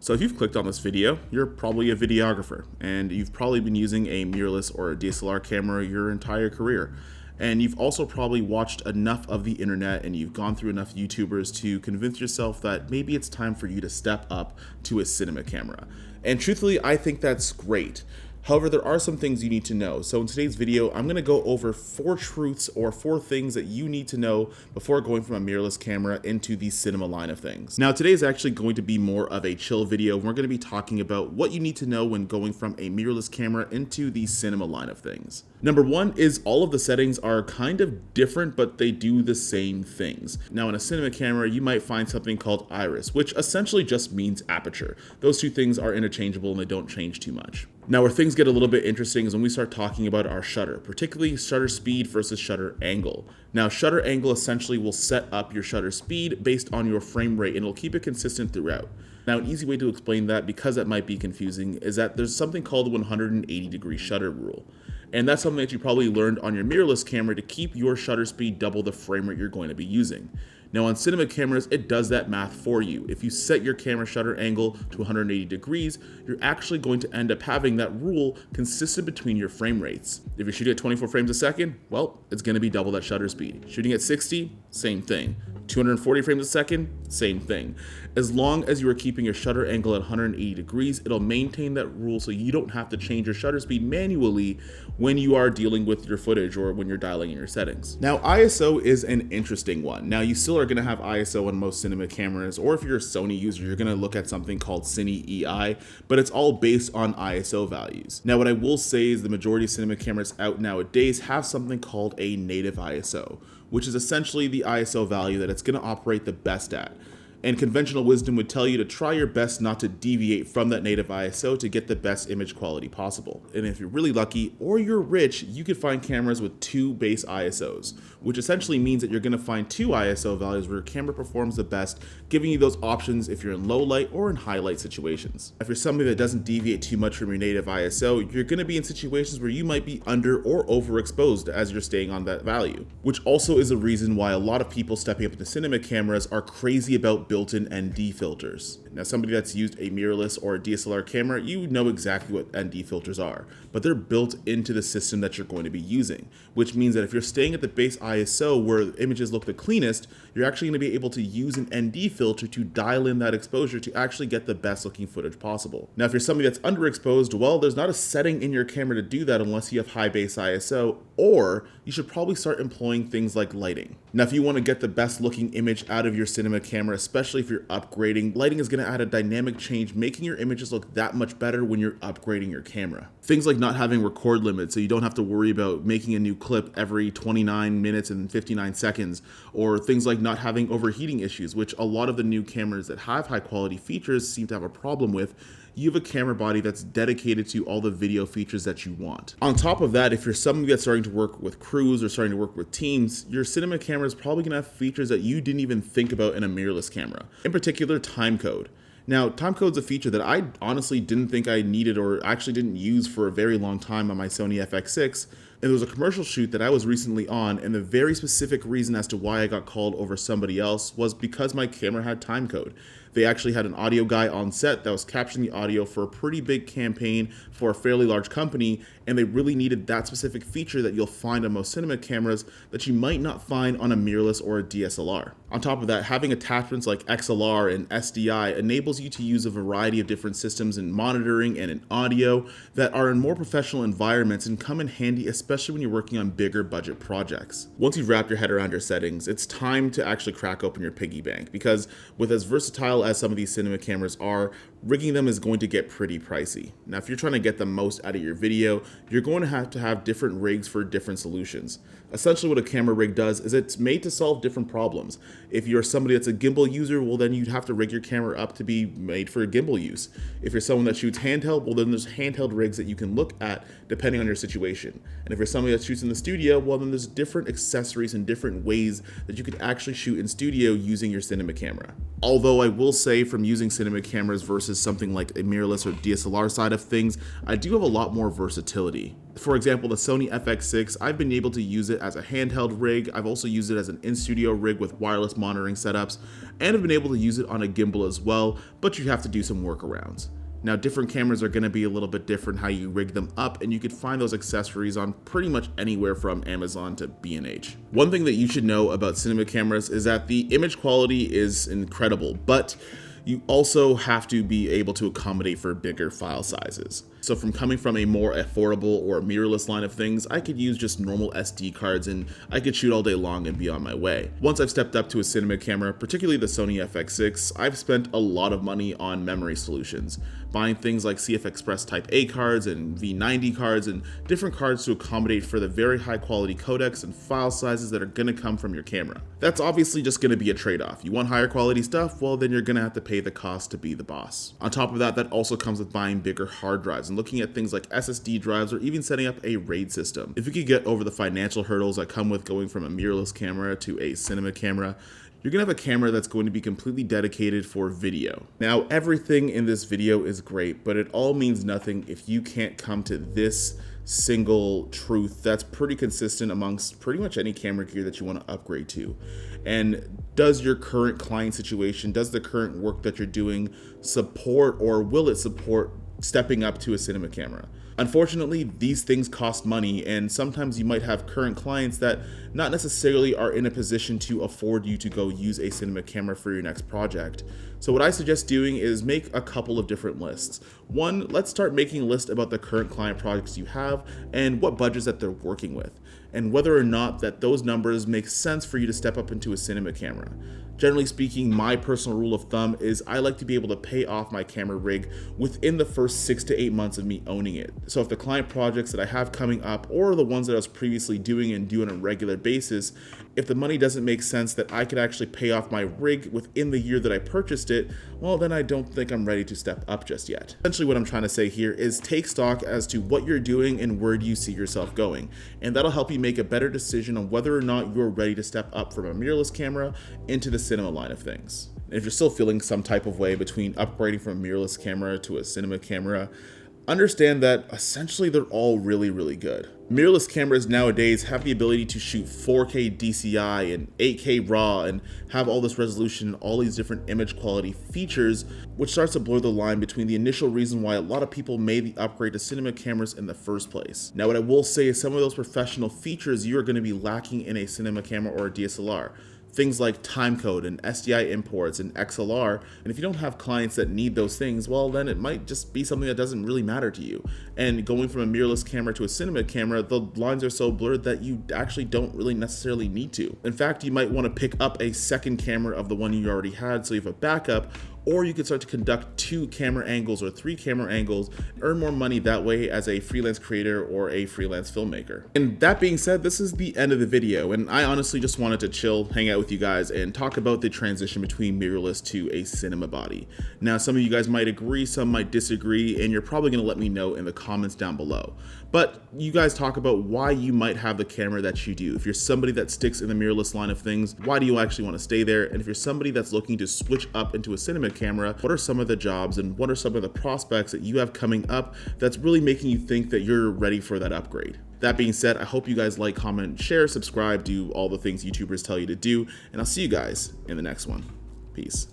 So if you've clicked on this video, you're probably a videographer, and you've probably been using a mirrorless or a DSLR camera your entire career. And you've also probably watched enough of the internet and you've gone through enough YouTubers to convince yourself that maybe it's time for you to step up to a cinema camera. And truthfully, I think that's great. However, there are some things you need to know. So in today's video, I'm gonna go over 4 truths or 4 things that you need to know before going from a mirrorless camera into the cinema line of things. Now, today is actually going to be more of a chill video. We're gonna be talking about what you need to know when going from a mirrorless camera into the cinema line of things. Number 1 is all of the settings are kind of different, but they do the same things. Now, in a cinema camera, you might find something called iris, which essentially just means aperture. Those two things are interchangeable and they don't change too much. Now, where things get a little bit interesting is when we start talking about our shutter, particularly shutter speed versus shutter angle. Now, shutter angle essentially will set up your shutter speed based on your frame rate and it'll keep it consistent throughout. Now, an easy way to explain that, because that might be confusing, is that there's something called the 180-degree shutter rule. And that's something that you probably learned on your mirrorless camera to keep your shutter speed double the frame rate you're going to be using. Now on cinema cameras, it does that math for you. If you set your camera shutter angle to 180 degrees, you're actually going to end up having that rule consistent between your frame rates. If you're shooting at 24 frames a second, well, it's gonna be double that shutter speed. Shooting at 60, same thing. 240 frames a second, same thing. As long as you are keeping your shutter angle at 180 degrees, it'll maintain that rule so you don't have to change your shutter speed manually when you are dealing with your footage or when you're dialing in your settings. Now, ISO is an interesting one. Now, you still are gonna have ISO on most cinema cameras, or if you're a Sony user, you're gonna look at something called Cine EI, but it's all based on ISO values. Now, what I will say is the majority of cinema cameras out nowadays have something called a native ISO, which is essentially the ISO value that it's going to operate the best at. And conventional wisdom would tell you to try your best not to deviate from that native ISO to get the best image quality possible. And if you're really lucky or you're rich, you could find cameras with 2 base ISOs, which essentially means that you're going to find 2 ISO values where your camera performs the best, giving you those options if you're in low light or in high light situations. If you're somebody that doesn't deviate too much from your native ISO, you're going to be in situations where you might be under or overexposed as you're staying on that value, which also is a reason why a lot of people stepping up into cinema cameras are crazy about built-in ND filters. Now, somebody that's used a mirrorless or a DSLR camera, you know exactly what ND filters are, but they're built into the system that you're going to be using, which means that if you're staying at the base ISO where images look the cleanest, you're actually going to be able to use an ND filter to dial in that exposure to actually get the best looking footage possible. Now, if you're somebody that's underexposed, well, there's not a setting in your camera to do that unless you have high base ISO, or you should probably start employing things like lighting. Now, if you want to get the best looking image out of your cinema camera, especially if you're upgrading, lighting is going to add a dynamic change, making your images look that much better when you're upgrading your camera. Things like not having record limits, so you don't have to worry about making a new clip every 29 minutes and 59 seconds, or things like not having overheating issues, which a lot of the new cameras that have high quality features seem to have a problem with. You have a camera body that's dedicated to all the video features that you want. On top of that, if you're somebody that's starting to work with crews or starting to work with teams, your cinema camera is probably gonna have features that you didn't even think about in a mirrorless camera. In particular, timecode. Now, timecode's a feature that I honestly didn't think I needed or actually didn't use for a very long time on my Sony FX6. And there was a commercial shoot that I was recently on, and the very specific reason as to why I got called over somebody else was because my camera had timecode. They actually had an audio guy on set that was capturing the audio for a pretty big campaign for a fairly large company, and they really needed that specific feature that you'll find on most cinema cameras that you might not find on a mirrorless or a DSLR. On top of that, having attachments like XLR and SDI enables you to use a variety of different systems in monitoring and in audio that are in more professional environments and come in handy, especially when you're working on bigger budget projects. Once you've wrapped your head around your settings, it's time to actually crack open your piggy bank, because with as versatile as some of these cinema cameras are, rigging them is going to get pretty pricey. Now, if you're trying to get the most out of your video, you're going to have different rigs for different solutions. Essentially what a camera rig does is it's made to solve different problems. If you're somebody that's a gimbal user, well then you'd have to rig your camera up to be made for gimbal use. If you're someone that shoots handheld, well then there's handheld rigs that you can look at depending on your situation. And if you're somebody that shoots in the studio, well then there's different accessories and different ways that you could actually shoot in studio using your cinema camera. Although I will say, from using cinema cameras versus something like a mirrorless or DSLR side of things, I do have a lot more versatility. For example, the Sony FX6, I've been able to use it as a handheld rig. I've also used it as an in-studio rig with wireless monitoring setups, and I've been able to use it on a gimbal as well, but you have to do some workarounds. Now, different cameras are going to be a little bit different how you rig them up, and you could find those accessories on pretty much anywhere from Amazon to B&H. One thing that you should know about cinema cameras is that the image quality is incredible, but you also have to be able to accommodate for bigger file sizes. So from coming from a more affordable or mirrorless line of things, I could use just normal SD cards and I could shoot all day long and be on my way. Once I've stepped up to a cinema camera, particularly the Sony FX6, I've spent a lot of money on memory solutions, buying things like CF Express Type A cards and V90 cards and different cards to accommodate for the very high quality codecs and file sizes that are going to come from your camera. That's obviously just going to be a trade-off. You want higher quality stuff? Well, then you're going to have to pay the cost to be the boss. On top of that, that also comes with buying bigger hard drives and looking at things like SSD drives or even setting up a RAID system. If you could get over the financial hurdles that come with going from a mirrorless camera to a cinema camera, you're gonna have a camera that's going to be completely dedicated for video. Now, everything in this video is great, but it all means nothing if you can't come to this single truth that's pretty consistent amongst pretty much any camera gear that you want to upgrade to. And does your current client situation, does the current work that you're doing support, or will it support stepping up to a cinema camera? Unfortunately, these things cost money, and sometimes you might have current clients that not necessarily are in a position to afford you to go use a cinema camera for your next project. So what I suggest doing is make a couple of different lists. One, let's start making a list about the current client projects you have and what budgets that they're working with, and whether or not that those numbers make sense for you to step up into a cinema camera. Generally speaking, my personal rule of thumb is I like to be able to pay off my camera rig within the first 6 to 8 months of me owning it. So if the client projects that I have coming up, or the ones that I was previously doing and do on a regular basis, if the money doesn't make sense that I could actually pay off my rig within the year that I purchased it, well, then I don't think I'm ready to step up just yet. Essentially what I'm trying to say here is take stock as to what you're doing and where do you see yourself going. And that'll help you make a better decision on whether or not you're ready to step up from a mirrorless camera into the cinema line of things. And if you're still feeling some type of way between upgrading from a mirrorless camera to a cinema camera, understand that essentially they're all really, really good. Mirrorless cameras nowadays have the ability to shoot 4K DCI and 8K RAW and have all this resolution and all these different image quality features, which starts to blur the line between the initial reason why a lot of people made the upgrade to cinema cameras in the first place. Now, what I will say is some of those professional features you are going to be lacking in a cinema camera or a DSLR. Things like timecode and SDI imports and XLR, and if you don't have clients that need those things, well, then it might just be something that doesn't really matter to you. And going from a mirrorless camera to a cinema camera, the lines are so blurred that you actually don't really necessarily need to. In fact, you might want to pick up a second camera of the one you already had so you have a backup, or you could start to conduct 2 camera angles or 3 camera angles, earn more money that way as a freelance creator or a freelance filmmaker. And that being said, this is the end of the video, and I honestly just wanted to chill, hang out with you guys, and talk about the transition between mirrorless to a cinema body. Now, some of you guys might agree, some might disagree, and you're probably gonna let me know in the comments down below. But you guys talk about why you might have the camera that you do. If you're somebody that sticks in the mirrorless line of things, why do you actually want to stay there? And if you're somebody that's looking to switch up into a cinema camera, what are some of the jobs and what are some of the prospects that you have coming up that's really making you think that you're ready for that upgrade? That being said, I hope you guys like, comment, share, subscribe, do all the things YouTubers tell you to do, and I'll see you guys in the next one. Peace.